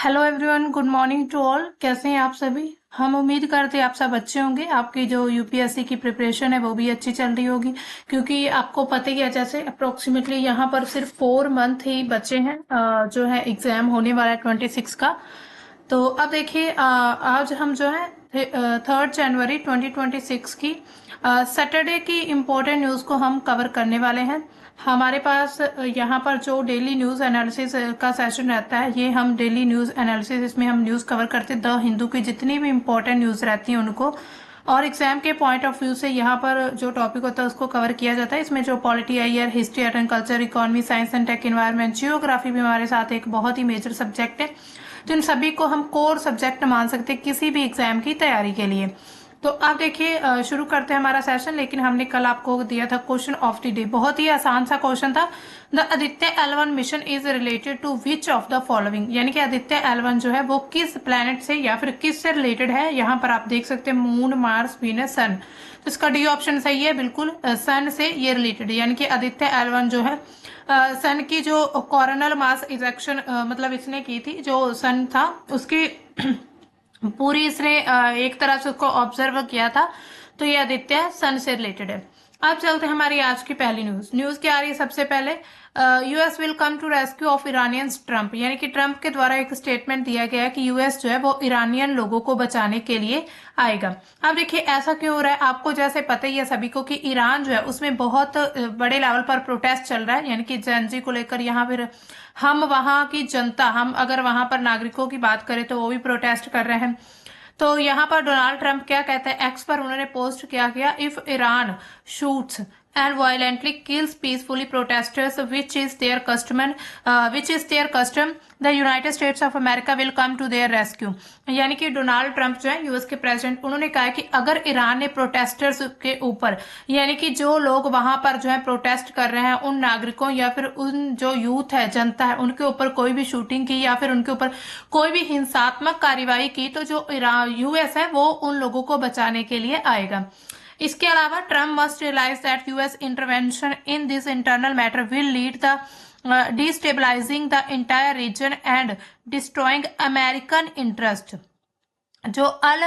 Hello everyone, good morning to all. कैसे हैं आप सभी? हम उम्मीद करते हैं आप सब अच्छे होंगे। आपकी जो यूपीएससी की प्रिपरेशन है वो भी अच्छी चल रही होगी, क्योंकि आपको पता ही है जैसे अप्रोक्सीमेटली यहाँ पर सिर्फ 4 मंथ ही बचे हैं जो है एग्जाम होने वाला है 26 का। तो अब देखिए, आज हम जो है 3 जनवरी 2026 की सैटरडे की इम्पोर्टेंट न्यूज़ को हम कवर करने वाले हैं। हमारे पास यहाँ पर जो डेली न्यूज़ एनालिसिस का सेशन रहता है, ये हम डेली न्यूज़ एनालिसिस, इसमें हम न्यूज़ कवर करते हैं द हिंदू की जितनी भी इम्पोर्टेंट न्यूज़ रहती हैं उनको, और एग्जाम के पॉइंट ऑफ व्यू से यहाँ पर जो टॉपिक होता है उसको कवर किया जाता है। इसमें जो पॉलिटी आई है, history, art and culture, economy, science and tech, environment, geography भी हमारे साथ एक बहुत ही मेजर सब्जेक्ट है। तो इन सभी को हम कोर सब्जेक्ट मान सकते हैं किसी भी एग्जाम की तैयारी के लिए। तो आप देखिए, शुरू करते हैं हमारा सेशन। लेकिन हमने कल आपको दिया था क्वेश्चन ऑफ द डे, बहुत ही आसान सा क्वेश्चन था। The Aditya L1 mission is related to which of the following, यानी कि आदित्य L1 जो है वो किस प्लेनेट से या फिर किस से रिलेटेड है। यहाँ पर आप देख सकते हैं मून, मार्स, वीनस, सन। तो इसका डी ऑप्शन सही है, बिल्कुल सन से ये रिलेटेड है। यानी कि आदित्य L1 जो है सन की जो कोरोनल मास इजेक्शन मतलब इसने की थी, जो सन था उसकी पूरी इसने एक तरह से उसको ऑब्जर्व किया था। तो ये आदित्य सन से रिलेटेड है। अब चलते हैं हमारी आज की पहली न्यूज। न्यूज क्या आ रही है? सबसे पहले, US will come to rescue of Iranians Trump, यानी कि ट्रम्प के द्वारा एक स्टेटमेंट दिया गया है कि यूएस जो है वो ईरानियन लोगों को बचाने के लिए आएगा। अब देखिए ऐसा क्यों हो रहा है, आपको जैसे पता ही है सभी को कि ईरान जो है उसमें बहुत बड़े लेवल पर प्रोटेस्ट चल रहा है, यानी कि जेनजी को लेकर। यहाँ फिर हम वहां की जनता, हम अगर वहां पर नागरिकों की बात करें तो वो भी प्रोटेस्ट कर रहे हैं। तो यहाँ पर डोनाल्ड ट्रंप क्या कहते हैं, एक्स पर उन्होंने पोस्ट किया गया, if Iran shoots and violently kills peacefully protesters, which is their custom, the United States of America will come to their rescue। यानी कि डोनाल्ड ट्रंप जो है यूएस के प्रेसिडेंट, उन्होंने कहा कि अगर ईरान ने प्रोटेस्टर्स के ऊपर, यानी कि जो लोग वहां पर जो है प्रोटेस्ट कर रहे हैं, उन नागरिकों या फिर उन जो यूथ है, जनता है, उनके ऊपर कोई भी शूटिंग की या फिर उनके ऊपर कोई भी हिंसात्मक कार्यवाही की, तो जो यूएस है वो उन लोगों को बचाने के लिए आएगा। इसके अलावा Trump must realize that US intervention in this internal matter will lead the destabilizing the entire region and destroying American interest. जो अल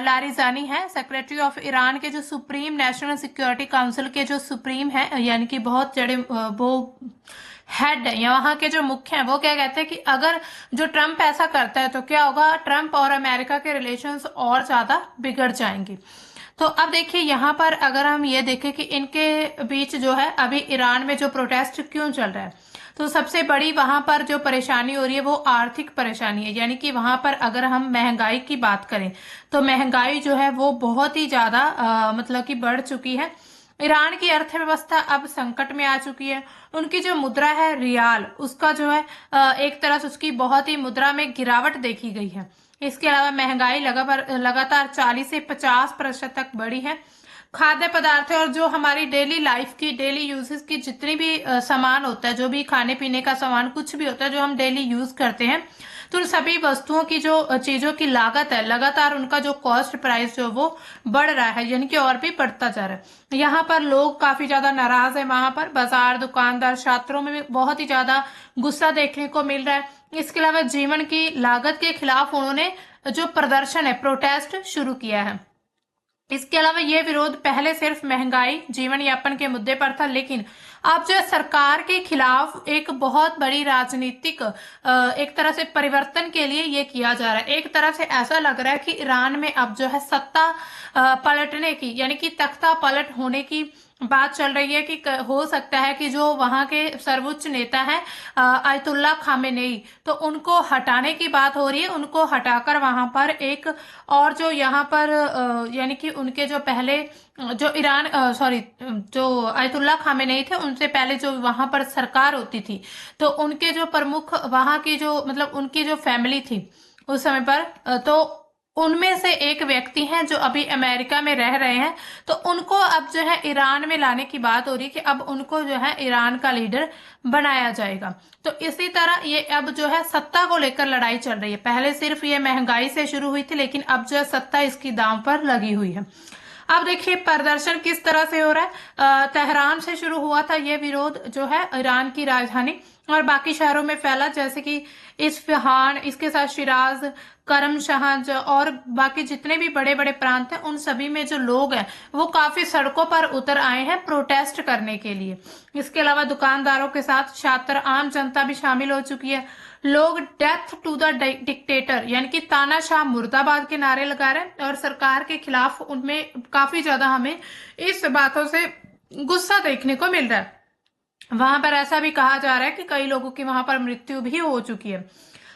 लारिजानी है, सेक्रेटरी ऑफ ईरान के जो सुप्रीम नेशनल सिक्योरिटी काउंसिल के जो सुप्रीम है, यानी कि बहुत जड़े वो हेड है, वहां के जो मुख्य हैं, वो क्या कहते हैं कि अगर जो ट्रम्प ऐसा करता है तो क्या होगा, ट्रम्प और अमेरिका के रिलेशंस और ज्यादा बिगड़ जाएंगे। तो अब देखिए यहाँ पर अगर हम ये देखें कि इनके बीच जो है अभी ईरान में जो प्रोटेस्ट क्यों चल रहा है, तो सबसे बड़ी वहां पर जो परेशानी हो रही है वो आर्थिक परेशानी है। यानी कि वहां पर अगर हम महंगाई की बात करें तो महंगाई जो है वो बहुत ही ज्यादा मतलब कि बढ़ चुकी है। ईरान की अर्थव्यवस्था अब संकट में आ चुकी है। उनकी जो मुद्रा है रियाल, उसका जो है एक तरह से उसकी बहुत ही मुद्रा में गिरावट देखी गई है। इसके अलावा महंगाई लगातार 40 से 50% तक बढ़ी है। खाद्य पदार्थ और जो हमारी डेली लाइफ की, डेली यूजेस की जितनी भी सामान होता है, जो भी खाने पीने का सामान कुछ भी होता है जो हम डेली यूज करते हैं, तो उन सभी वस्तुओं की जो चीजों की लागत है, लगातार उनका जो कॉस्ट प्राइस जो वो बढ़ रहा है, यानी कि और भी बढ़ता जा रहा है। यहाँ पर लोग काफी ज्यादा नाराज है। वहां पर बाजार, दुकानदार, छात्रों में भी बहुत ही ज्यादा गुस्सा देखने को मिल रहा है। इसके अलावा जीवन की लागत के खिलाफ उन्होंने जो प्रदर्शन है, प्रोटेस्ट शुरू किया है। इसके अलावा ये विरोध पहले सिर्फ महंगाई, जीवन यापन के मुद्दे पर था, लेकिन अब जो है सरकार के खिलाफ एक बहुत बड़ी राजनीतिक एक तरह से परिवर्तन के लिए ये किया जा रहा है। एक तरह से ऐसा लग रहा है कि ईरान में अब जो है सत्ता पलटने की, यानी कि तख्ता पलट होने की बात चल रही है कि हो सकता है कि जो वहां के सर्वोच्च नेता हैं आयतुल्ला खामेनेई, तो उनको हटाने की बात हो रही है। उनको हटाकर वहां पर एक और जो यहाँ पर यानी कि उनके जो पहले जो ईरान सॉरी जो आयतुल्ला खामेनेई थे, उनसे पहले जो वहां पर सरकार होती थी, तो उनके जो प्रमुख वहां की जो मतलब उनकी जो फैमिली थी उस समय पर तो उनमें से एक व्यक्ति हैं जो अभी अमेरिका में रह रहे हैं। तो उनको अब जो है ईरान में लाने की बात हो रही है कि अब उनको जो है ईरान का लीडर बनाया जाएगा। तो इसी तरह ये अब जो है सत्ता को लेकर लड़ाई चल रही है। पहले सिर्फ ये महंगाई से शुरू हुई थी, लेकिन अब जो है सत्ता इसकी दांव पर लगी हुई है। अब देखिए प्रदर्शन किस तरह से हो रहा है। तेहरान से शुरू हुआ था ये विरोध जो है ईरान की राजधानी और बाकी शहरों में फैला, जैसे कि इस्फहान, इसके साथ शिराज, करमशाह और बाकी जितने भी बड़े बड़े प्रांत हैं उन सभी में जो लोग हैं वो काफी सड़कों पर उतर आए हैं प्रोटेस्ट करने के लिए। इसके अलावा दुकानदारों के साथ छात्र, आम जनता भी शामिल हो चुकी है। लोग डेथ टू द डिक्टेटर यानी कि तानाशाह मुर्दाबाद के नारे लगा रहे हैं और सरकार के खिलाफ उनमें काफी ज्यादा हमें इस बातों से गुस्सा देखने को मिल रहा है। वहां पर ऐसा भी कहा जा रहा है कि कई लोगों की वहां पर मृत्यु भी हो चुकी है।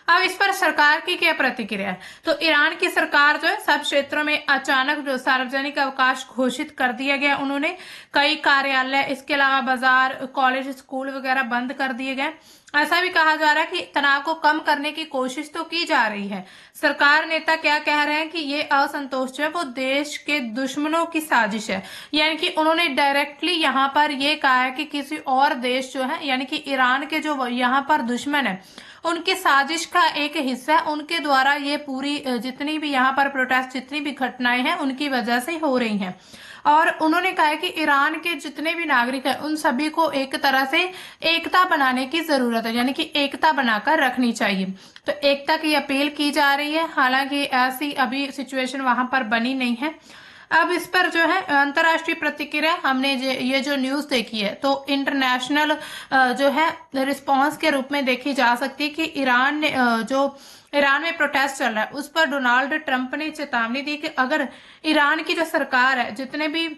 अब इस पर सरकार की क्या प्रतिक्रिया है? तो ईरान की सरकार जो है सब क्षेत्रों में अचानक जो सार्वजनिक अवकाश घोषित कर दिया गया उन्होंने। कई कार्यालय, इसके अलावा बाजार, कॉलेज, स्कूल वगैरह बंद कर दिए गए। ऐसा भी कहा जा रहा है कि तनाव को कम करने की कोशिश तो की जा रही है। सरकार नेता क्या कह रहे हैं कि ये असंतोष जो है वो देश के दुश्मनों की साजिश है। यानी कि उन्होंने डायरेक्टली यहाँ पर ये कहा है कि किसी और देश जो है यानी कि ईरान के जो यहाँ पर दुश्मन है उनकी साजिश का एक हिस्सा है, उनके द्वारा ये पूरी जितनी भी यहाँ पर प्रोटेस्ट, जितनी भी घटनाएं हैं उनकी वजह से हो रही हैं। और उन्होंने कहा है कि ईरान के जितने भी नागरिक हैं उन सभी को एक तरह से एकता बनाने की जरूरत है, यानी कि एकता बनाकर रखनी चाहिए। तो एकता की अपील की जा रही है, हालांकि ऐसी अभी सिचुएशन वहां पर बनी नहीं है। अब इस पर जो है अंतर्राष्ट्रीय प्रतिक्रिया हमने ये जो न्यूज देखी है तो इंटरनेशनल जो है रिस्पांस के रूप में देखी जा सकती है कि ईरान ने जो ईरान में प्रोटेस्ट चल रहा है उस पर डोनाल्ड ट्रंप ने चेतावनी दी कि अगर ईरान की जो सरकार है, जितने भी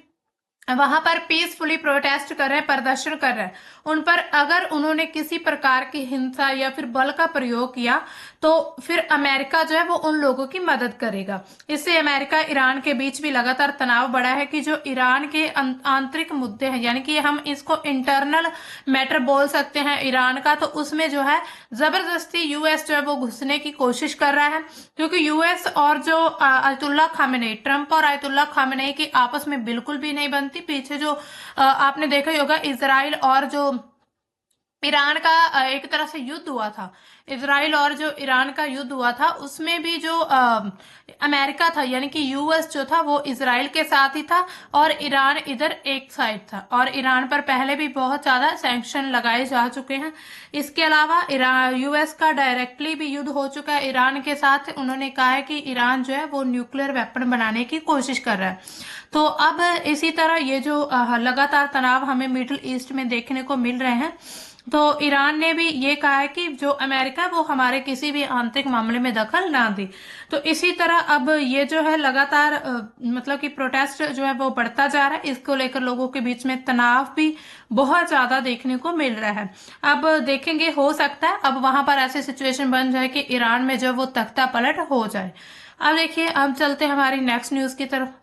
वहां पर पीसफुली प्रोटेस्ट कर रहे हैं, प्रदर्शन कर रहे हैं, उन पर अगर उन्होंने किसी प्रकार की हिंसा या फिर बल का प्रयोग किया तो फिर अमेरिका जो है वो उन लोगों की मदद करेगा। इससे अमेरिका ईरान के बीच भी लगातार तनाव बढ़ा है कि जो ईरान के आंतरिक मुद्दे हैं, यानी कि हम इसको इंटरनल मैटर बोल सकते हैं ईरान का, तो उसमें जो है जबरदस्ती यूएस जो है वो घुसने की कोशिश कर रहा है। क्योंकि यूएस और जो आयतुल्ला खामेनेई, ट्रंप और आयतुल्ला खामेनेई की आपस में बिल्कुल भी नहीं बनती। पीछे जो आपने देखा ही होगा इजराइल और जो ईरान का एक तरह से युद्ध हुआ था, इजराइल और जो ईरान का युद्ध हुआ था उसमें भी जो अमेरिका था यानी कि यूएस जो था वो इजराइल के साथ ही था और ईरान इधर एक साइड था। और ईरान पर पहले भी बहुत ज्यादा सैंक्शन लगाए जा चुके हैं। इसके अलावा यूएस का डायरेक्टली भी युद्ध हो चुका है ईरान के साथ। उन्होंने कहा है कि ईरान जो है वो न्यूक्लियर वेपन बनाने की कोशिश कर रहा है। तो अब इसी तरह ये जो लगातार तनाव हमें मिडिल ईस्ट में देखने को मिल रहे हैं, तो ईरान ने भी ये कहा है कि जो अमेरिका वो हमारे किसी भी आंतरिक मामले में दखल ना दे। तो इसी तरह अब ये जो है लगातार मतलब कि प्रोटेस्ट जो है वो बढ़ता जा रहा है। इसको लेकर लोगों के बीच में तनाव भी बहुत ज्यादा देखने को मिल रहा है। अब देखेंगे, हो सकता है अब वहां पर ऐसी सिचुएशन बन जाए कि ईरान में जो वो तख्ता पलट हो जाए। अब देखिए, अब चलते हमारी नेक्स्ट न्यूज की तरफ।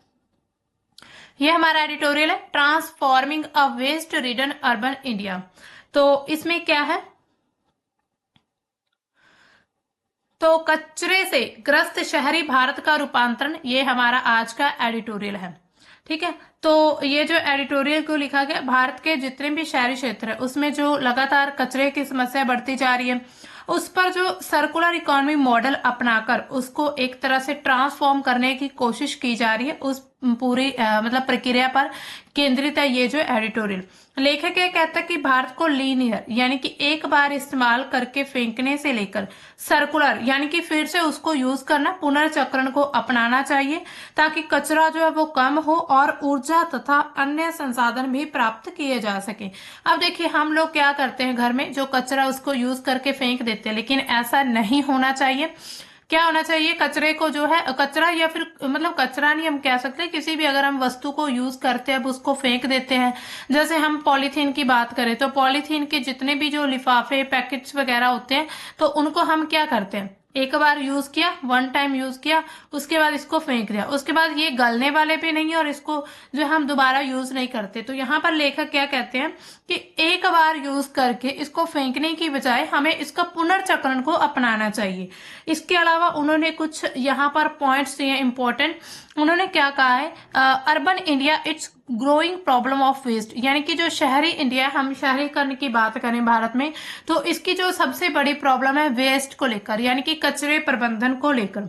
ये हमारा एडिटोरियल है, transforming a waste ridden urban India. तो इसमें क्या है, तो कचरे से ग्रस्त शहरी भारत का रूपांतरण, ये हमारा आज का एडिटोरियल है। ठीक है, तो ये जो एडिटोरियल को लिखा गया, भारत के जितने भी शहरी क्षेत्र है उसमें जो लगातार कचरे की समस्या बढ़ती जा रही है उस पर जो सर्कुलर इकोनॉमी मॉडल अपनाकर उसको एक तरह से ट्रांसफॉर्म करने की कोशिश की जा रही है, उस पूरी मतलब प्रक्रिया पर केंद्रित है ये जो एडिटोरियल। लेखक ये कहता है कि भारत को लीनियर यानी कि एक बार इस्तेमाल करके फेंकने से लेकर सर्कुलर यानी कि फिर से उसको यूज करना, पुनर्चक्रण को अपनाना चाहिए ताकि कचरा जो है वो कम हो और ऊर्जा तथा अन्य संसाधन भी प्राप्त किए जा सके। अब देखिए, हम लोग क्या करते हैं, घर में जो कचरा उसको यूज करके फेंक देते हैं, लेकिन ऐसा नहीं होना चाहिए। क्या होना चाहिए, कचरे को जो है, कचरा या फिर मतलब कचरा नहीं हम कह सकते, किसी भी अगर हम वस्तु को यूज करते हैं अब उसको फेंक देते हैं। जैसे हम पॉलीथीन की बात करें तो पॉलीथीन के जितने भी जो लिफाफे, पैकेट्स वगैरह होते हैं तो उनको हम क्या करते हैं, एक बार यूज किया, वन टाइम यूज किया, उसके बाद इसको फेंक दिया, उसके बाद ये गलने वाले भी नहीं है और इसको जो हम दोबारा यूज नहीं करते। तो यहाँ पर लेखक क्या कहते हैं कि एक बार यूज करके इसको फेंकने की बजाय हमें इसका पुनर्चक्रण को अपनाना चाहिए। इसके अलावा उन्होंने कुछ यहाँ पर पॉइंट्स दिए इंपॉर्टेंट। उन्होंने क्या कहा है, urban India its growing problem of waste, यानी कि जो शहरी इंडिया, हम शहरीकरण की बात करें भारत में, तो इसकी जो सबसे बड़ी प्रॉब्लम है वेस्ट को लेकर, यानी कि कचरे प्रबंधन को लेकर।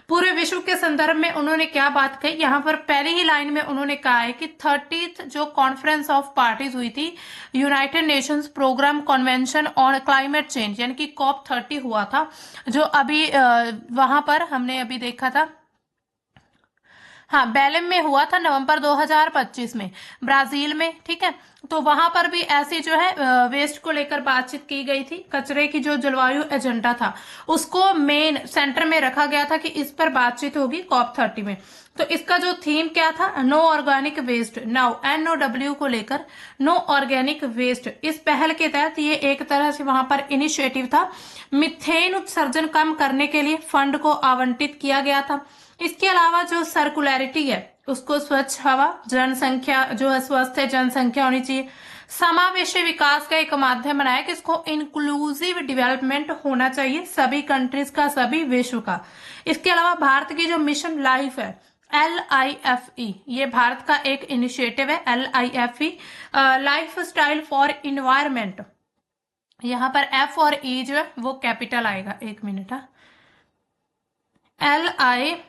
पूरे विश्व के संदर्भ में उन्होंने क्या बात कही, यहाँ पर पहली ही लाइन में उन्होंने कहा है कि 30th जो कॉन्फ्रेंस ऑफ पार्टीज हुई थी United Nations programme convention on climate change, यानी कि COP30 हुआ था, जो अभी वहां पर हमने अभी देखा था, हाँ बेलेम में हुआ था नवंबर 2025 में, ब्राजील में, ठीक है। तो वहां पर भी ऐसी जो है वेस्ट को लेकर बातचीत की गई थी। कचरे की जो जलवायु एजेंडा था उसको मेन सेंटर में रखा गया था कि इस पर बातचीत होगी COP30 में। तो इसका जो थीम क्या था, no organic waste now, NOW को लेकर, नो ऑर्गेनिक वेस्ट। इस पहल के तहत ये एक तरह से वहां पर इनिशिएटिव था। मिथेन उत्सर्जन कम करने के लिए फंड को आवंटित किया गया था। इसके अलावा जो सर्कुलैरिटी है उसको, स्वच्छ हवा, जनसंख्या जो है स्वस्थ जनसंख्या होनी चाहिए, समावेशी विकास का एक माध्यम बनाया कि इसको इंक्लूसिव डेवलपमेंट होना चाहिए सभी कंट्रीज का, सभी विश्व का। इसके अलावा भारत की जो मिशन लाइफ है LIFE, ये भारत का एक इनिशिएटिव है LIFE, life style for environment. यहाँ पर F और E जो है वो कैपिटल आएगा, एक मिनट, LIFE,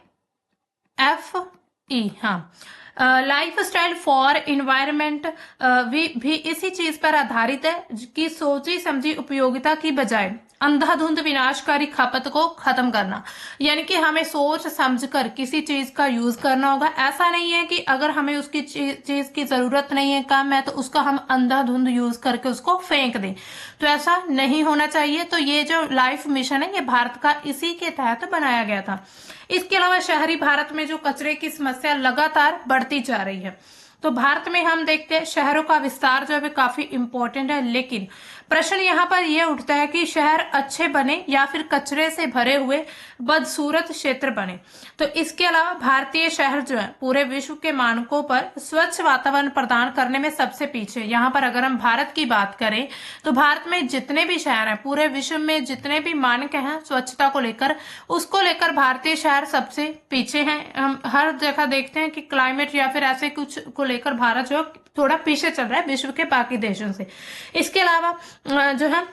हाँ, लाइफ स्टाइल फॉर इन्वायरमेंट भी इसी चीज पर आधारित है कि सोची समझी उपयोगिता की बजाय अंधाधुंध विनाशकारी खपत को खत्म करना, यानी कि हमें सोच समझकर किसी चीज का यूज करना होगा। ऐसा नहीं है कि अगर हमें उसकी चीज की जरूरत नहीं है, कम है, तो उसका हम अंधाधुंध यूज करके उसको फेंक दें, तो ऐसा नहीं होना चाहिए। तो ये जो लाइफ मिशन है ये भारत का इसी के तहत बनाया गया था। इसके अलावा शहरी भारत में जो कचरे की समस्या लगातार बढ़ती जा रही है, तो भारत में हम देखते हैं शहरों का विस्तार जो है काफी इंपॉर्टेंट है, लेकिन प्रश्न यहाँ पर यह उठता है कि शहर अच्छे बने या फिर कचरे से भरे हुए बदसूरत क्षेत्र बने। तो इसके अलावा भारतीय शहर जो है पूरे विश्व के मानकों पर स्वच्छ वातावरण प्रदान करने में सबसे पीछे। यहाँ पर अगर हम भारत की बात करें तो भारत में जितने भी शहर हैं, पूरे विश्व में जितने भी मानक हैं स्वच्छता को लेकर, उसको लेकर भारतीय शहर सबसे पीछे हैं। हम हर जगह देखते हैं कि क्लाइमेट या फिर ऐसे कुछ को लेकर भारत जो थोड़ा पीछे चल रहा है विश्व के बाकी देशों से। इसके अलावा जो है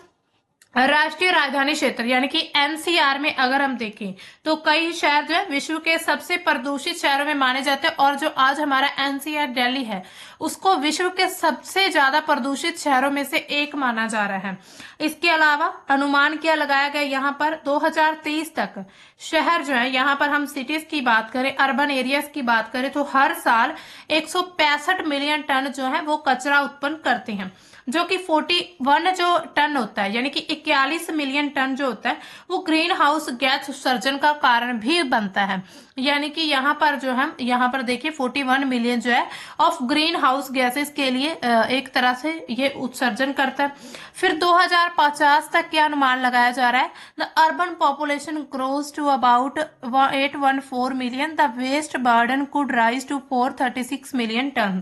राष्ट्रीय राजधानी क्षेत्र यानी कि NCR में अगर हम देखें तो कई शहर जो है विश्व के सबसे प्रदूषित शहरों में माने जाते हैं, और जो आज हमारा NCR दिल्ली है उसको विश्व के सबसे ज्यादा प्रदूषित शहरों में से एक माना जा रहा है। इसके अलावा अनुमान क्या लगाया गया यहाँ पर 2030 तक शहर जो है, यहाँ पर हम सिटीज की बात करें, अर्बन एरियाज की बात करें, तो हर साल 165 मिलियन टन जो है वो कचरा उत्पन्न करते हैं, जो कि 41 जो टन होता है यानी कि 41 मिलियन टन जो होता है वो ग्रीन हाउस गैस उत्सर्जन का कारण भी बनता है। यानी कि यहाँ पर जो हम यहाँ पर देखिए 41 मिलियन जो है ऑफ ग्रीन हाउस गैसेस के लिए एक तरह से ये उत्सर्जन करता है। फिर 2050 तक क्या अनुमान लगाया जा रहा है, the urban population grows to about 814 million, the waste burden could rise to 436 million ton,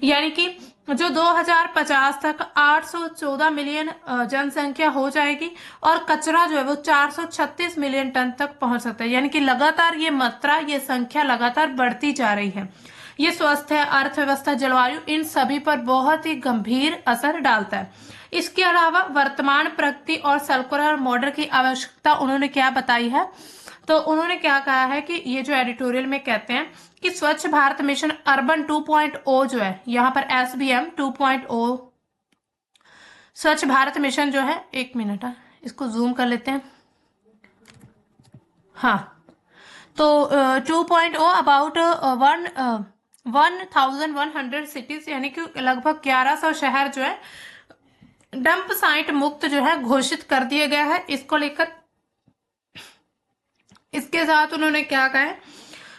यानी कि जो 2050 तक 814 मिलियन जनसंख्या हो जाएगी और कचरा जो है वो 436 मिलियन टन तक पहुंच सकता है। यानी कि लगातार ये मात्रा, ये संख्या लगातार बढ़ती जा रही है। ये स्वास्थ्य, अर्थव्यवस्था, जलवायु, इन सभी पर बहुत ही गंभीर असर डालता है। इसके अलावा वर्तमान प्रगति और सर्कुलर मॉडल की आवश्यकता उन्होंने क्या बताई है, तो उन्होंने क्या कहा है कि ये जो एडिटोरियल में कहते हैं कि स्वच्छ भारत मिशन अर्बन 2.0 जो है, यहाँ पर SBM 2.0 स्वच्छ भारत मिशन जो है, एक मिनट इसको जूम कर लेते हैं, हाँ, तो 2.0 अबाउट 1100 सिटीज यानी कि लगभग 1100 शहर जो है डंप साइट मुक्त जो है घोषित कर दिए गया है। इसको लेकर इसके साथ उन्होंने क्या कहा है,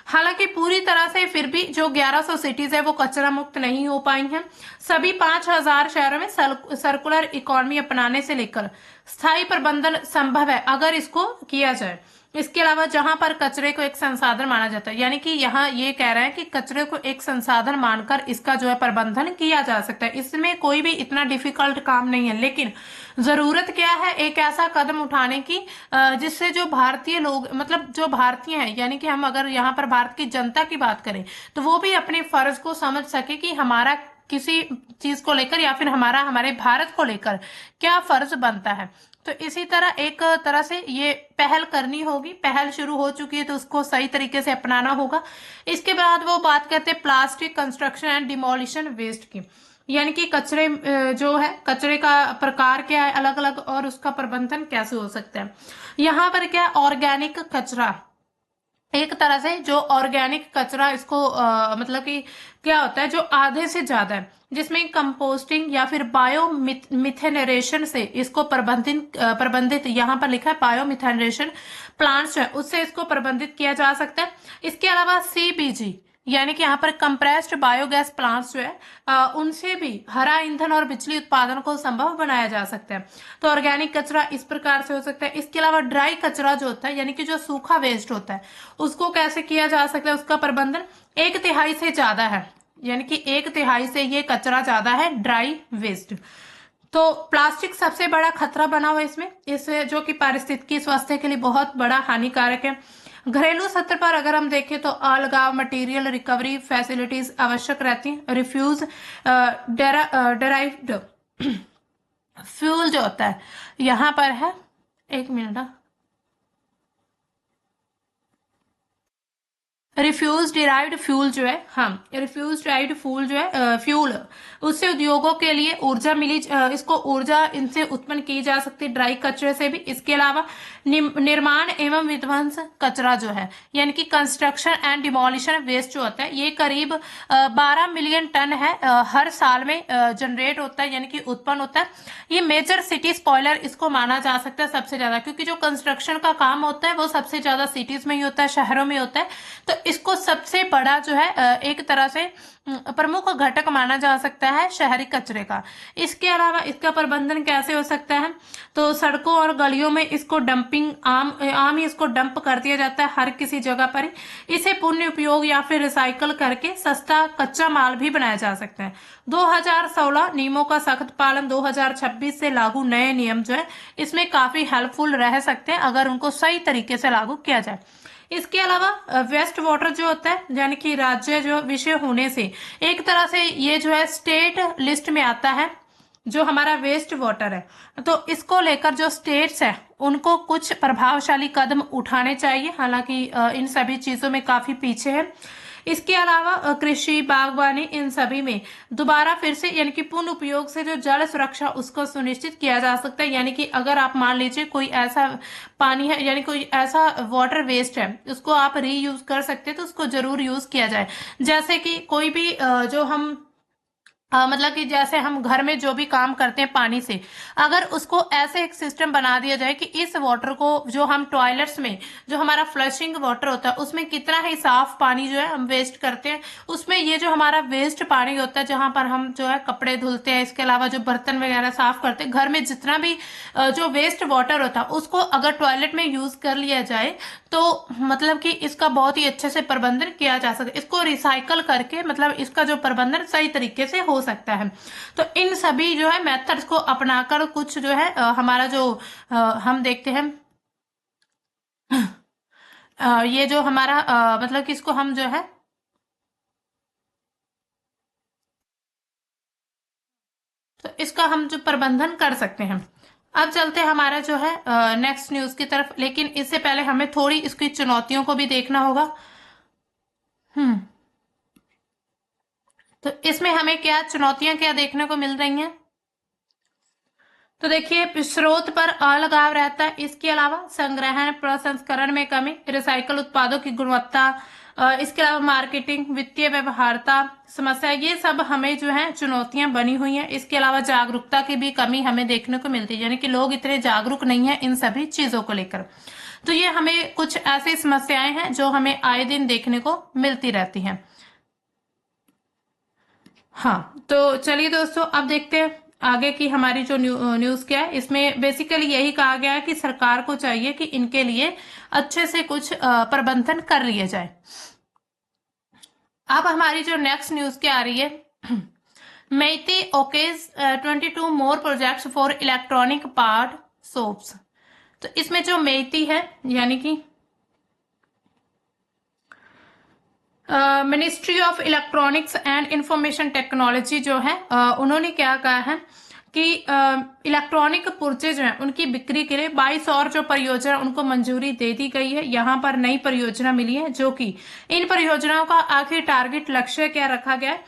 हालांकि पूरी तरह से फिर भी जो 1100 सिटीज है वो कचरा मुक्त नहीं हो पाई हैं। सभी 5000 शहरों में सर्कुलर इकोनॉमी अपनाने से लेकर स्थायी प्रबंधन संभव है अगर इसको किया जाए। इसके अलावा जहां पर कचरे को एक संसाधन माना जाता है, यानी कि यहाँ ये कह रहे हैं कि कचरे को एक संसाधन मानकर इसका जो है प्रबंधन किया जा सकता है। इसमें कोई भी इतना डिफिकल्ट काम नहीं है, लेकिन जरूरत क्या है, एक ऐसा कदम उठाने की जिससे जो भारतीय लोग, मतलब जो भारतीय हैं, यानी कि हम अगर यहाँ पर भारत की जनता की बात करें तो वो भी अपने फर्ज को समझ सके कि हमारा किसी चीज को लेकर या फिर हमारा हमारे भारत को लेकर क्या फर्ज बनता है। तो इसी तरह एक तरह से ये पहल करनी होगी, पहल शुरू हो चुकी है तो उसको सही तरीके से अपनाना होगा। इसके बाद वो बात करते हैं plastic construction and demolition waste की, यानी कि कचरे जो है, कचरे का प्रकार क्या है अलग अलग और उसका प्रबंधन कैसे हो सकता है। यहाँ पर क्या, ऑर्गेनिक कचरा, एक तरह से जो ऑर्गेनिक कचरा, इसको मतलब कि क्या होता है जो आधे से ज्यादा है, जिसमें कंपोस्टिंग या फिर बायो मिथेनरेशन से इसको प्रबंधित यहाँ पर लिखा है बायो मिथेनरेशन प्लांट्स है, उससे इसको प्रबंधित किया जा सकता है। इसके अलावा सीबीजी, यानी कि यहाँ पर कंप्रेस्ड बायोगैस प्लांट्स जो है उनसे भी हरा ईंधन और बिजली उत्पादन को संभव बनाया जा सकता है। तो ऑर्गेनिक कचरा इस प्रकार से हो सकता है। इसके अलावा ड्राई कचरा जो होता है, यानी कि जो सूखा वेस्ट होता है, उसको कैसे किया जा सकता है, उसका प्रबंधन 1/3 से ज्यादा है, यानी कि 1/3 से ये कचरा ज्यादा है ड्राई वेस्ट। तो प्लास्टिक सबसे बड़ा खतरा बना हुआ है इसमें, इससे जो कि पारिस्थितिकी स्वास्थ्य के लिए बहुत बड़ा हानिकारक है। घरेलू स्तर पर अगर हम देखें तो अलगाव, मटेरियल रिकवरी फैसिलिटीज आवश्यक रहती हैं। रिफ्यूज डेराइव्ड फ्यूल जो होता है यहाँ पर है, एक मिनट, रिफ्यूज डिराइव्ड फ्यूल जो है, हाँ, रिफ्यूज डिराइव्ड फ्यूल जो है फ्यूल, उससे उद्योगों के लिए ऊर्जा मिली, इसको ऊर्जा इनसे उत्पन्न की जा सकती है ड्राई कचरे से भी। इसके अलावा निर्माण एवं विध्वंस कचरा जो है, यानी कि कंस्ट्रक्शन एंड डिमोलिशन वेस्ट जो होता है, ये करीब 12 मिलियन टन है हर साल में जनरेट होता है, यानी कि उत्पन्न होता है। ये मेजर सिटी स्पॉइलर इसको माना जा सकता है सबसे ज्यादा, क्योंकि जो कंस्ट्रक्शन का काम होता है वो सबसे ज्यादा सिटीज में ही होता है, शहरों में होता है। तो इसको सबसे बड़ा जो है एक तरह से प्रमुख घटक माना जा सकता है शहरी कचरे का। इसके अलावा इसका प्रबंधन कैसे हो सकता है, तो सड़कों और गलियों में इसको डंपिंग आम ही इसको डंप कर दिया जाता है हर किसी जगह पर ही। इसे पुनः उपयोग या फिर रिसाइकल करके सस्ता कच्चा माल भी बनाया जा सकता है। 2016 नियमों का सख्त पालन, 2026 से लागू नए नियम जो है इसमें काफी हेल्पफुल रह सकते हैं अगर उनको सही तरीके से लागू किया जाए। इसके अलावा वेस्ट वाटर जो होता है, यानी कि राज्य जो विषय होने से एक तरह से ये जो है स्टेट लिस्ट में आता है जो हमारा वेस्ट वाटर है। तो इसको लेकर जो स्टेट्स है उनको कुछ प्रभावशाली कदम उठाने चाहिए, हालांकि इन सभी चीजों में काफी पीछे है। इसके अलावा कृषि, बागवानी, इन सभी में दोबारा फिर से, यानी कि पुनः उपयोग से जो जल सुरक्षा उसको सुनिश्चित किया जा सकता है। यानी कि अगर आप मान लीजिए कोई ऐसा पानी है, यानी कोई ऐसा वाटर वेस्ट है, उसको आप रीयूज कर सकते हैं, तो उसको जरूर यूज किया जाए। जैसे कि कोई भी जो हम मतलब कि जैसे हम घर में जो भी काम करते हैं पानी से, अगर उसको ऐसे एक सिस्टम बना दिया जाए कि इस वाटर को जो हम टॉयलेट्स में, जो हमारा फ्लशिंग वाटर होता है उसमें कितना ही साफ पानी जो है हम वेस्ट करते हैं, उसमें ये जो हमारा वेस्ट पानी होता है जहां पर हम जो है कपड़े धुलते हैं, इसके अलावा जो बर्तन वगैरह साफ करते हैं, घर में जितना भी जो वेस्ट वाटर होता है उसको अगर टॉयलेट में यूज कर लिया जाए तो मतलब कि इसका बहुत ही अच्छे से प्रबंधन किया जा सकता है। इसको रिसाइकल करके मतलब इसका जो प्रबंधन सही तरीके से हो सकता है। तो इन सभी जो है मेथड्स को अपनाकर कुछ जो है हमारा जो हम देखते हैं ये जो हमारा मतलब कि इसको हम जो है तो इसका हम जो प्रबंधन कर सकते हैं। अब चलते हैं हमारा जो है नेक्स्ट न्यूज की तरफ, लेकिन इससे पहले हमें थोड़ी इसकी चुनौतियों को भी देखना होगा। हम्म तो इसमें हमें क्या चुनौतियां क्या देखने को मिल रही हैं, तो देखिए स्रोत पर अलगाव रहता है। इसके अलावा संग्रहण प्रसंस्करण में कमी, रिसाइकल उत्पादों की गुणवत्ता, इसके अलावा मार्केटिंग, वित्तीय व्यवहार्यता समस्या, ये सब हमें जो है चुनौतियां बनी हुई हैं। इसके अलावा जागरूकता की भी कमी हमें देखने को मिलती है, यानी कि लोग इतने जागरूक नहीं है इन सभी चीजों को लेकर। तो ये हमें कुछ ऐसी समस्याएं हैं जो हमें आए दिन देखने को मिलती रहती हैं। हाँ, तो चलिए दोस्तों अब देखते हैं आगे की हमारी जो न्यूज क्या है, इसमें बेसिकली यही कहा गया है कि सरकार को चाहिए कि इनके लिए अच्छे से कुछ प्रबंधन कर लिया जाए। अब हमारी जो नेक्स्ट न्यूज क्या आ रही है, MeitY okays 22 more projects for electronic part sops. तो इसमें जो मेइती है यानी कि ministry of electronics and information technology जो है उन्होंने क्या कहा है कि इलेक्ट्रॉनिक पुर्जे जो है उनकी बिक्री के लिए 22 और जो परियोजना उनको मंजूरी दे दी गई है। यहाँ पर नई परियोजना मिली है, जो कि इन परियोजनाओं का आखिर टारगेट लक्ष्य क्या रखा गया है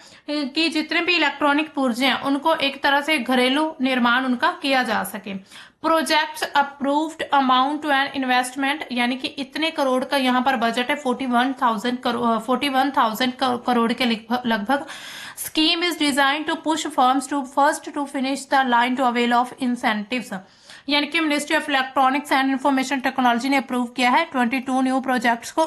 कि जितने भी इलेक्ट्रॉनिक पुर्जे हैं उनको एक तरह से घरेलू निर्माण उनका किया जा सके। Projects approved amount to an investment, यानी कि इतने करोड़ का यहाँ पर बजट है, 41,000 करोड़ के लगभग। Scheme is design to push firms to first to finish the line to avail of incentives. यानी कि ministry of electronics and information technology ने अप्रूव किया है 22 न्यू प्रोजेक्ट्स को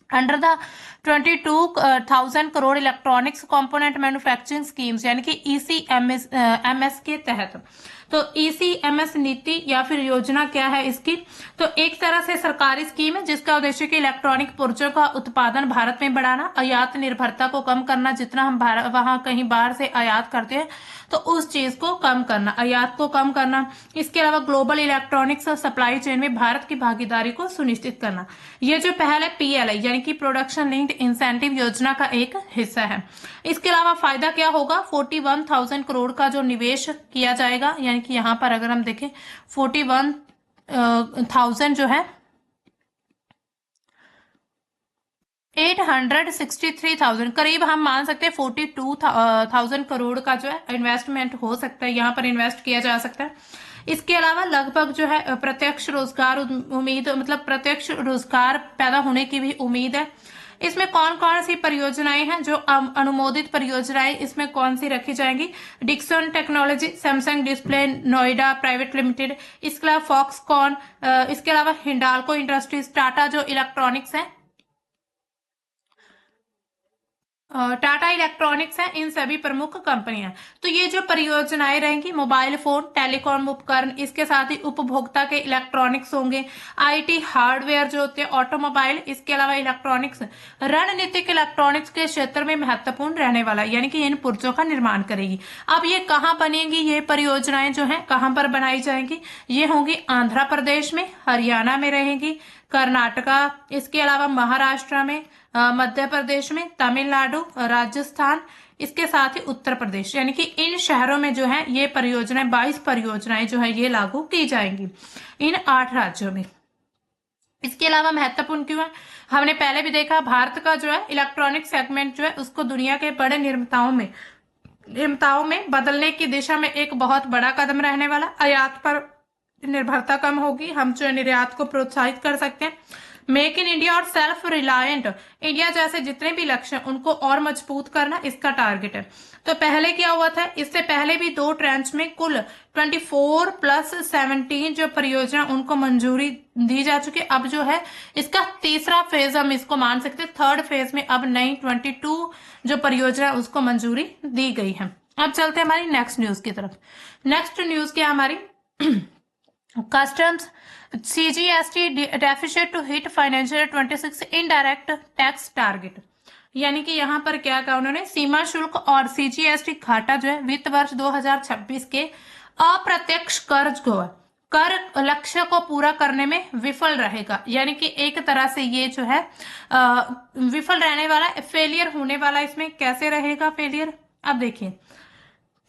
under the 22,000 crore electronics component manufacturing schemes, यानी कि ECMS के तहत। तो ECMS नीति या फिर योजना क्या है इसकी, तो एक तरह से सरकारी स्कीम है जिसका उद्देश्य कि इलेक्ट्रॉनिक पुर्जों का उत्पादन भारत में बढ़ाना, आयात निर्भरता को कम करना। जितना हम वहां कहीं बाहर से आयात करते हैं तो उस चीज को कम करना, आयात को कम करना। इसके अलावा ग्लोबल इलेक्ट्रॉनिक्स सप्लाई चेन में भारत की भागीदारी को सुनिश्चित करना। ये जो पहल है PLI यानी कि प्रोडक्शन लिंक्ड इंसेंटिव योजना का एक हिस्सा है। इसके अलावा फायदा क्या होगा, 41,000 करोड़ का जो निवेश किया जाएगा, यानी कि यहाँ पर अगर हम देखें 41,000 जो है 863,000 करीब हम मान सकते हैं 42,000 करोड़ का जो है इन्वेस्टमेंट हो सकता है, यहाँ पर इन्वेस्ट किया जा सकता है। इसके अलावा लगभग जो है प्रत्यक्ष रोजगार उम्मीद, मतलब प्रत्यक्ष रोजगार पैदा होने की भी उम्मीद है। इसमें कौन कौन सी परियोजनाएं हैं जो अनुमोदित परियोजनाएं इसमें कौन सी रखी जाएंगी, Dixon technology, Samsung display Noida private limited, इसके अलावा फॉक्सकॉन, इसके अलावा हिंडाल्को इंडस्ट्रीज, टाटा जो इलेक्ट्रॉनिक्स है, टाटा इलेक्ट्रॉनिक्स है, इन सभी प्रमुख कंपनियां। तो ये जो परियोजनाएं रहेंगी, मोबाइल फोन, टेलीकॉम उपकरण, इसके साथ ही उपभोक्ता के इलेक्ट्रॉनिक्स होंगे, IT हार्डवेयर जो होते हैं, ऑटोमोबाइल, इसके अलावा इलेक्ट्रॉनिक्स, रणनीतिक इलेक्ट्रॉनिक्स के क्षेत्र में महत्वपूर्ण रहने वाला, यानी कि इन पुर्जों का निर्माण करेगी। अब ये कहाँ बनेंगी, ये परियोजनाएं जो है कहाँ पर बनाई जाएंगी, ये होंगी आंध्र प्रदेश में, हरियाणा में रहेंगी, कर्नाटका, इसके अलावा महाराष्ट्र में, मध्य प्रदेश में, तमिलनाडु, राजस्थान, इसके साथ ही उत्तर प्रदेश, यानी कि इन शहरों में जो है ये परियोजनाएं 22 परियोजनाएं जो है ये लागू की जाएंगी इन 8 राज्यों में। इसके अलावा महत्वपूर्ण क्यों है, हमने पहले भी देखा भारत का जो है इलेक्ट्रॉनिक सेगमेंट जो है उसको दुनिया के बड़े निर्माताओं में बदलने की दिशा में एक बहुत बड़ा कदम रहने वाला। आयात पर निर्भरता कम होगी, हम जो निर्यात को प्रोत्साहित कर सकते हैं। मेक इन इंडिया और सेल्फ रिलायंट इंडिया जैसे जितने भी लक्ष्य हैं उनको और मजबूत करना इसका टारगेट है। तो पहले क्या हुआ था, इससे पहले भी 2 ट्रेंच में कुल 24+17 जो परियोजना उनको मंजूरी दी जा चुकी है। अब जो है इसका तीसरा फेज हम इसको मान सकते हैं, 3rd फेज में अब नई 22 जो परियोजना उसको मंजूरी दी गई है। अब चलते हैं हमारी नेक्स्ट न्यूज की तरफ। नेक्स्ट न्यूज क्या हमारी, customs CGST deficit to hit financial 26 indirect tax target, यानी कि यहाँ पर क्या कहा उन्होंने, सीमा शुल्क और CGST घाटा जो है वित्त वर्ष 2026 के अप्रत्यक्ष कर लक्ष्य को पूरा करने में विफल रहेगा। यानी कि एक तरह से ये जो है विफल रहने वाला, फेलियर होने वाला। इसमें कैसे रहेगा फेलियर, अब देखिए।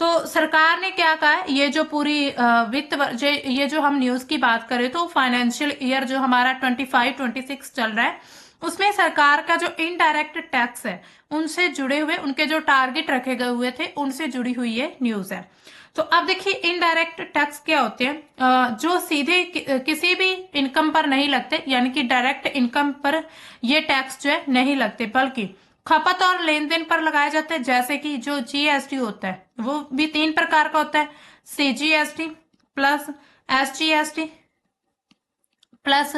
तो सरकार ने क्या कहा है, ये जो पूरी वित्त वर्ष, ये जो हम न्यूज की बात करें तो फाइनेंशियल ईयर जो हमारा 25-26 चल रहा है उसमें सरकार का जो इनडायरेक्ट टैक्स है उनसे जुड़े हुए उनके जो टारगेट रखे गए हुए थे उनसे जुड़ी हुई ये न्यूज है। तो अब देखिए इनडायरेक्ट टैक्स क्या होते हैं, जो सीधे किसी भी इनकम पर नहीं लगते, यानी कि डायरेक्ट इनकम पर ये टैक्स जो है नहीं लगते, बल्कि खपत और लेन देन पर लगाए जाते हैं। जैसे कि जो GST होता है वो भी 3 प्रकार का होता है, CGST plus SGST plus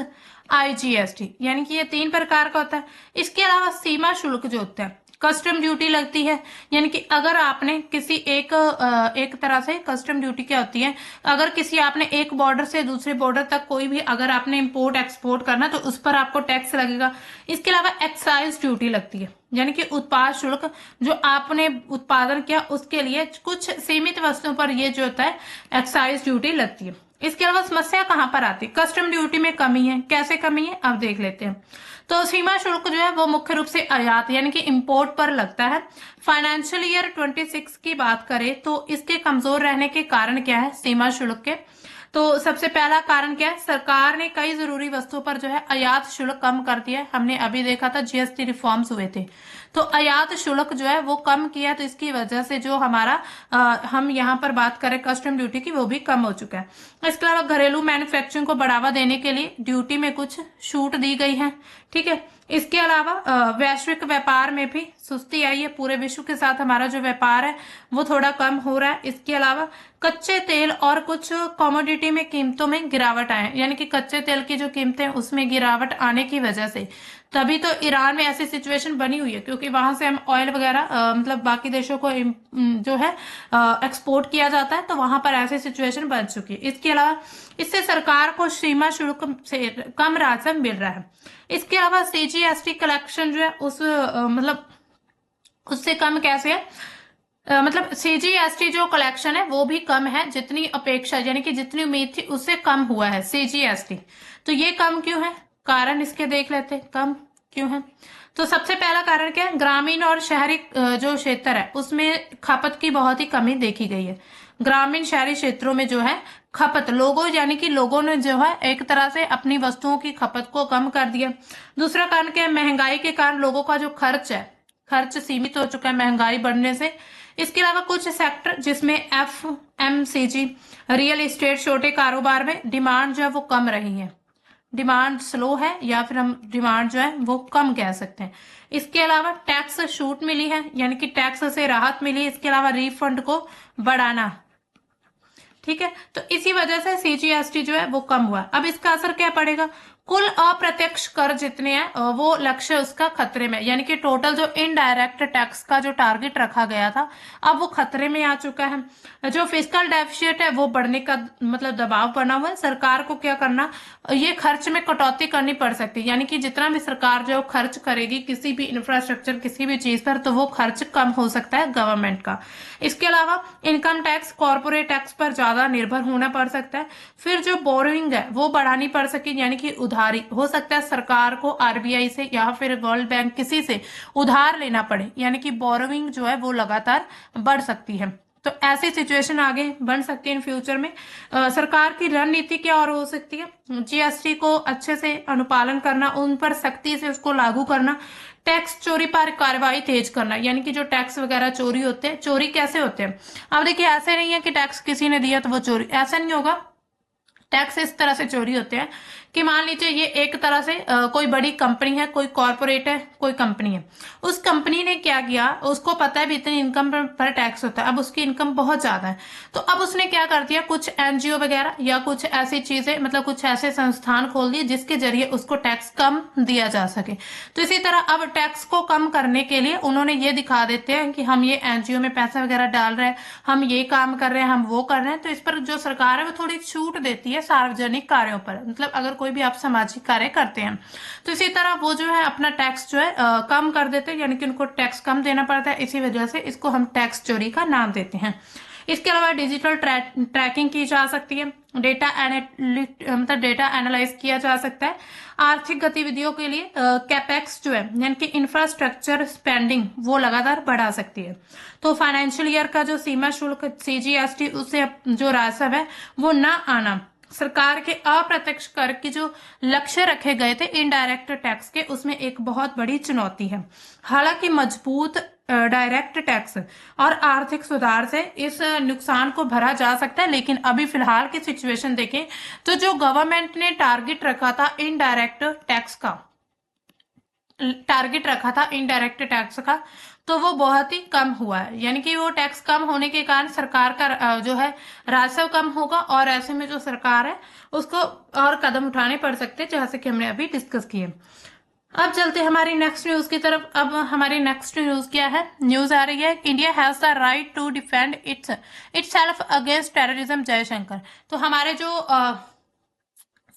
IGST, यानी कि ये 3 प्रकार का होता है। इसके अलावा सीमा शुल्क जो होता है, कस्टम ड्यूटी लगती है, यानी कि अगर आपने किसी एक तरह से कस्टम ड्यूटी क्या होती है, अगर किसी आपने एक बॉर्डर से दूसरे बॉर्डर तक कोई भी अगर आपने इंपोर्ट एक्सपोर्ट करना तो उस पर आपको टैक्स लगेगा। इसके अलावा एक्साइज ड्यूटी लगती है, यानी कि उत्पाद शुल्क, जो आपने उत्पादन किया उसके लिए कुछ सीमित वस्तुओं पर ये जो होता है एक्साइज ड्यूटी लगती है। इसके अलावा समस्या कहां पर आती है, कस्टम ड्यूटी में कमी है। कैसे कमी है अब देख लेते हैं। तो सीमा शुल्क जो है वो मुख्य रूप से आयात यानी कि इंपोर्ट पर लगता है। फाइनेंशियल ईयर 26 की बात करें तो इसके कमजोर रहने के कारण क्या है सीमा शुल्क के, तो सबसे पहला कारण क्या है, सरकार ने कई जरूरी वस्तुओं पर जो है आयात शुल्क कम कर दिया है। हमने अभी देखा था जीएसटी रिफॉर्म्स हुए थे, तो आयात शुल्क जो है वो कम किया, तो इसकी वजह से जो हमारा हम यहाँ पर बात करें कस्टम ड्यूटी की वो भी कम हो चुका है। इसके अलावा घरेलू मैन्युफैक्चरिंग को बढ़ावा देने के लिए ड्यूटी में कुछ छूट दी गई है, ठीक है। इसके अलावा वैश्विक व्यापार में भी सुस्ती आई है, पूरे विश्व के साथ हमारा जो व्यापार है वो थोड़ा कम हो रहा है। इसके अलावा कच्चे तेल और कुछ कमोडिटी में कीमतों में गिरावट आए, यानी कि कच्चे तेल की जो कीमतें उसमें गिरावट आने की वजह से, तभी तो ईरान में ऐसी सिचुएशन बनी हुई है क्योंकि वहां से हम ऑयल वगैरह मतलब बाकी देशों को जो है एक्सपोर्ट किया जाता है, तो वहां पर ऐसी सिचुएशन बन चुकी है। इसके अलावा इससे सरकार को सीमा शुल्क से कम राजस्व मिल रहा है। इसके अलावा सीजीएसटी कलेक्शन जो है उस मतलब उससे कम कैसे है, मतलब सीजीएसटी जो कलेक्शन है वो भी कम है, जितनी अपेक्षा यानी कि जितनी उम्मीद थी उससे कम हुआ है सीजीएसटी। तो ये कम क्यों है, कारण इसके देख लेते हैं कम क्यों है। तो सबसे पहला कारण क्या है, ग्रामीण और शहरी जो क्षेत्र है उसमें खपत की बहुत ही कमी देखी गई है। ग्रामीण शहरी क्षेत्रों में जो है खपत लोगों यानी कि लोगों ने जो है एक तरह से अपनी वस्तुओं की खपत को कम कर दिया। दूसरा कारण क्या है, महंगाई के कारण लोगों का जो खर्च है खर्च सीमित हो चुका है महंगाई बढ़ने से। इसके अलावा कुछ सेक्टर जिसमें एफएमसीजी, रियल एस्टेट, छोटे कारोबार में डिमांड जो है वो कम रही है, डिमांड स्लो है या फिर हम डिमांड जो है वो कम कह सकते हैं। इसके अलावा टैक्स छूट मिली है, यानी कि टैक्स से राहत मिली। इसके अलावा रिफंड को बढ़ाना, ठीक है। तो इसी वजह से सीजीएसटी जो है वो कम हुआ। अब इसका असर क्या पड़ेगा, कुल अप्रत्यक्ष कर जितने हैं वो लक्ष्य उसका खतरे में, यानी कि टोटल जो इनडायरेक्ट टैक्स का जो टारगेट रखा गया था अब वो खतरे में आ चुका है। जो फिस्कल डेफिसिट है वो बढ़ने का मतलब दबाव बना हुआ है। सरकार को क्या करना, ये खर्च में कटौती करनी पड़ सकती है, यानी कि जितना भी सरकार जो खर्च करेगी किसी भी इंफ्रास्ट्रक्चर किसी भी चीज पर तो वो खर्च कम हो सकता है गवर्नमेंट का। इसके अलावा इनकम टैक्स, कॉर्पोरेट टैक्स पर ज्यादा निर्भर होना पड़ सकता है। फिर जो बोरोइंग है वो बढ़ानी पड़ सके, यानी कि उधारी हो सकता है सरकार को आरबीआई से या फिर वर्ल्ड बैंक किसी से उधार लेना पड़े, यानी कि बोरोइंग जो है वो लगातार बढ़ सकती है। तो ऐसी सिचुएशन आगे बन सकती है इन फ्यूचर में। सरकार की रणनीति क्या और हो सकती है, जीएसटी को अच्छे से अनुपालन करना, उन पर सख्ती से उसको लागू करना, टैक्स चोरी पर कार्रवाई तेज करना, यानी कि जो टैक्स वगैरह चोरी होते हैं, चोरी कैसे होते हैं, अब देखिए ऐसे नहीं है कि टैक्स किसी ने दिया तो वो चोरी, ऐसा नहीं होगा। टैक्स इस तरह से चोरी होते हैं कि मान लीजिए ये एक तरह से कोई बड़ी कंपनी है, कोई कॉर्पोरेट है, कोई कंपनी है, उस कंपनी ने क्या किया, उसको पता है भी इतनी इनकम पर टैक्स होता है, अब उसकी इनकम बहुत ज्यादा है, तो अब उसने क्या कर दिया, कुछ एनजीओ वगैरह या कुछ ऐसी चीजें मतलब कुछ ऐसे संस्थान खोल दिए जिसके जरिए उसको टैक्स कम दिया जा सके। तो इसी तरह अब टैक्स को कम करने के लिए उन्होंने ये दिखा देते हैं कि हम ये एनजीओ में पैसा वगैरह डाल रहे हैं, हम ये काम कर रहे हैं, हम वो कर रहे हैं, तो इस पर जो सरकार है वो थोड़ी छूट देती है सार्वजनिक कार्यों पर, मतलब अगर कोई भी आप सामाजिक कार्य करते हैं तो इसी तरह वो जो है अपना टैक्स जो है कम कर देते हैं, यानी कि उनको टैक्स कम देना पड़ता है, इसी वजह से इसको हम टैक्स चोरी का नाम देते हैं। इसके अलावा डिजिटल ट्रैकिंग की जा सकती है, डेटा मतलब डेटा एनालाइज किया जा सकता है। आर्थिक गतिविधियों के लिए कैपेक्स जो है यानी कि इंफ्रास्ट्रक्चर स्पेंडिंग वो लगातार बढ़ा सकती है। तो फाइनेंशियल ईयर का जो सीमा शुल्क सीजीएसटी उससे जो राजस्व है वो ना आना सरकार के अप्रत्यक्ष कर के जो लक्ष्य रखे गए थे इनडायरेक्ट टैक्स के, उसमें एक बहुत बड़ी चुनौती है। हालांकि मजबूत डायरेक्ट टैक्स और आर्थिक सुधार से इस नुकसान को भरा जा सकता है, लेकिन अभी फिलहाल की सिचुएशन देखें तो जो गवर्नमेंट ने टारगेट रखा था इनडायरेक्ट टैक्स का तो वो बहुत ही कम हुआ है, यानी कि वो टैक्स कम होने के कारण सरकार का जो है राजस्व कम होगा और ऐसे में जो सरकार है उसको और कदम उठाने पड़ सकते हैं जैसे कि हमने अभी डिस्कस किए। अब चलते हैं हमारी नेक्स्ट न्यूज की तरफ। अब हमारी नेक्स्ट न्यूज क्या है? न्यूज आ रही है, India has the right to defend itself against terrorism, Jaishankar. तो हमारे जो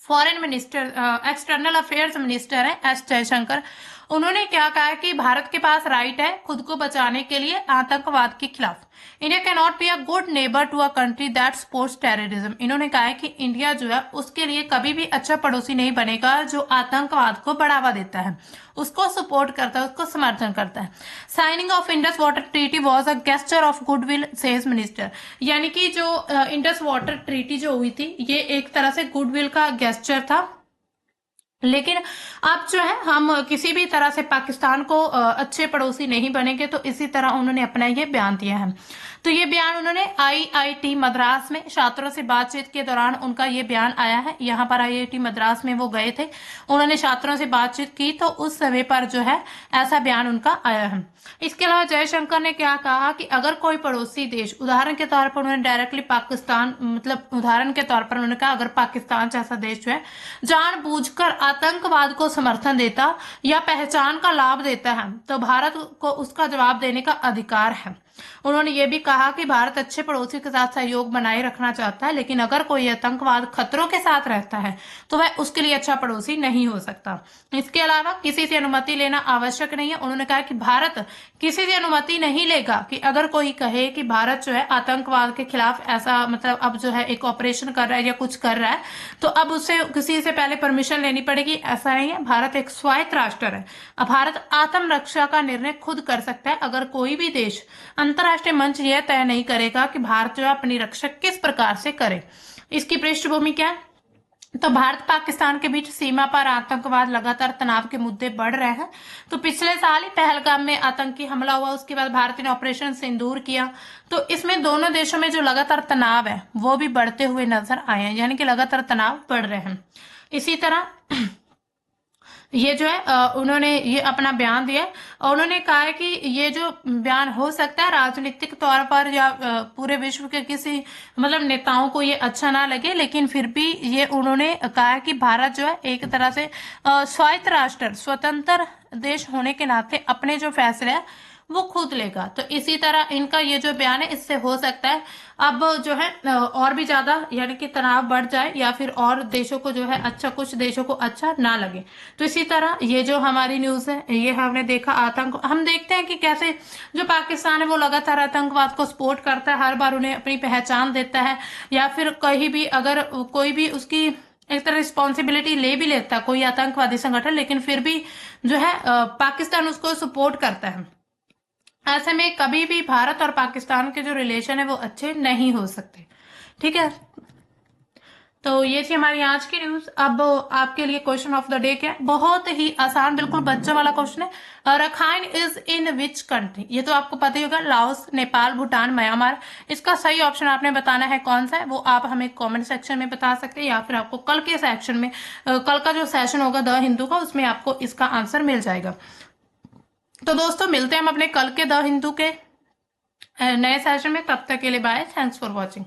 foreign minister, external affairs minister हैं एस जयशंकर, उन्होंने क्या कहा कि भारत के पास राइट है खुद को बचाने के लिए आतंकवाद के खिलाफ। India can not be a good neighbour to a country that supports terrorism. इन्होंने कहा है कि इंडिया जो है उसके लिए कभी भी अच्छा पड़ोसी नहीं बनेगा जो आतंकवाद को बढ़ावा देता है, उसको सपोर्ट करता है, उसको समर्थन करता है। Signing off Indus water treaty was a gesture of goodwill, says minister. यानी कि जो इंडस वाटर ट्रीटी जो हुई थी ये एक तरह से गुडविल का गेस्चर था, लेकिन अब जो है हम किसी भी तरह से पाकिस्तान को अच्छे पड़ोसी नहीं बनेंगे, तो इसी तरह उन्होंने अपना ये बयान दिया है। तो ये बयान उन्होंने आईआईटी मद्रास में छात्रों से बातचीत के दौरान उनका ये बयान आया है। यहाँ पर आईआईटी मद्रास में वो गए थे, उन्होंने छात्रों से बातचीत की, तो उस समय पर जो है ऐसा बयान उनका आया है। इसके अलावा जयशंकर ने क्या कहा कि अगर कोई पड़ोसी देश, उदाहरण के तौर पर उन्होंने डायरेक्टली पाकिस्तान, मतलब उदाहरण के तौर पर उन्होंने कहा अगर पाकिस्तान जैसा देश जो है जानबूझकर आतंकवाद को समर्थन देता या पहचान का लाभ देता है तो भारत को उसका जवाब देने का अधिकार है। उन्होंने ये भी कहा कि भारत अच्छे पड़ोसी के साथ सहयोग बनाए रखना चाहता है, लेकिन अगर कोई आतंकवाद खतरों के साथ रहता है तो वह उसके लिए अच्छा पड़ोसी नहीं हो सकता। इसके अलावा किसी से अनुमति लेना आवश्यक नहीं है। उन्होंने कहा कि भारत किसी से अनुमति नहीं लेगा कि अगर कोई कहे कि भारत जो है आतंकवाद के खिलाफ ऐसा, मतलब अब जो है एक ऑपरेशन कर रहा है या कुछ कर रहा है, तो अब उससे किसी से पहले परमिशन लेनी पड़ेगी, ऐसा नहीं है। भारत एक स्वायत्त राष्ट्र है। अब भारत आत्मरक्षा का निर्णय खुद कर सकता है। अगर कोई भी देश, अंतर्राष्ट्रीय मंच यह तय नहीं करेगा कि भारत जो है अपनी रक्षा किस प्रकार से करे। इसकी पृष्ठभूमि क्या है? तो भारत पाकिस्तान के बीच सीमा पर आतंकवाद, लगातार तनाव के मुद्दे बढ़ रहे हैं। तो पिछले साल ही पहलगाम में आतंकी हमला हुआ, उसके बाद भारत ने ऑपरेशन सिंदूर किया, तो इसमें दोनों देशों में जो लगातार तनाव है वो भी बढ़ते हुए नजर आए हैं, यानी कि लगातार तनाव बढ़ रहे हैं। इसी तरह ये जो है उन्होंने ये अपना बयान दिया और उन्होंने कहा है कि ये जो बयान हो सकता है राजनीतिक तौर पर या पूरे विश्व के किसी, मतलब नेताओं को ये अच्छा ना लगे, लेकिन फिर भी ये उन्होंने कहा है कि भारत जो है एक तरह से स्वायत्त राष्ट्र, स्वतंत्र देश होने के नाते अपने जो फैसले हैं वो खुद लेगा। तो इसी तरह इनका ये जो बयान है इससे हो सकता है अब जो है और भी ज्यादा, यानी कि तनाव बढ़ जाए या फिर और देशों को जो है अच्छा, कुछ देशों को अच्छा ना लगे। तो इसी तरह ये जो हमारी न्यूज है ये हमने देखा, आतंक, हम देखते हैं कि कैसे जो पाकिस्तान है वो लगातार आतंकवाद को सपोर्ट करता है, हर बार उन्हें अपनी पहचान देता है, या फिर कहीं भी अगर कोई भी उसकी एक तरह रिस्पॉन्सिबिलिटी ले भी लेता है कोई आतंकवादी संगठन, लेकिन फिर भी जो है पाकिस्तान उसको सपोर्ट करता है। ऐसे में कभी भी भारत और पाकिस्तान के जो रिलेशन है वो अच्छे नहीं हो सकते। ठीक है, तो ये थी हमारी आज की न्यूज। अब आपके लिए क्वेश्चन ऑफ द डे क्या है? बहुत ही आसान, बिल्कुल बच्चों वाला क्वेश्चन है। Rakhine is in which country? ये तो आपको पता ही होगा, लाओस, नेपाल, भूटान, म्यांमार। इसका सही ऑप्शन आपने बताना है कौन सा है, वो आप हमें कमेंट सेक्शन में बता सकते हैं, या फिर आपको कल के सेक्शन में, कल का जो सेशन होगा द हिंदू का, उसमें आपको इसका आंसर मिल जाएगा। तो दोस्तों मिलते हैं हम अपने कल के द हिंदू के नए सेशन में, तब तक के लिए बाय, थैंक्स फॉर वॉचिंग।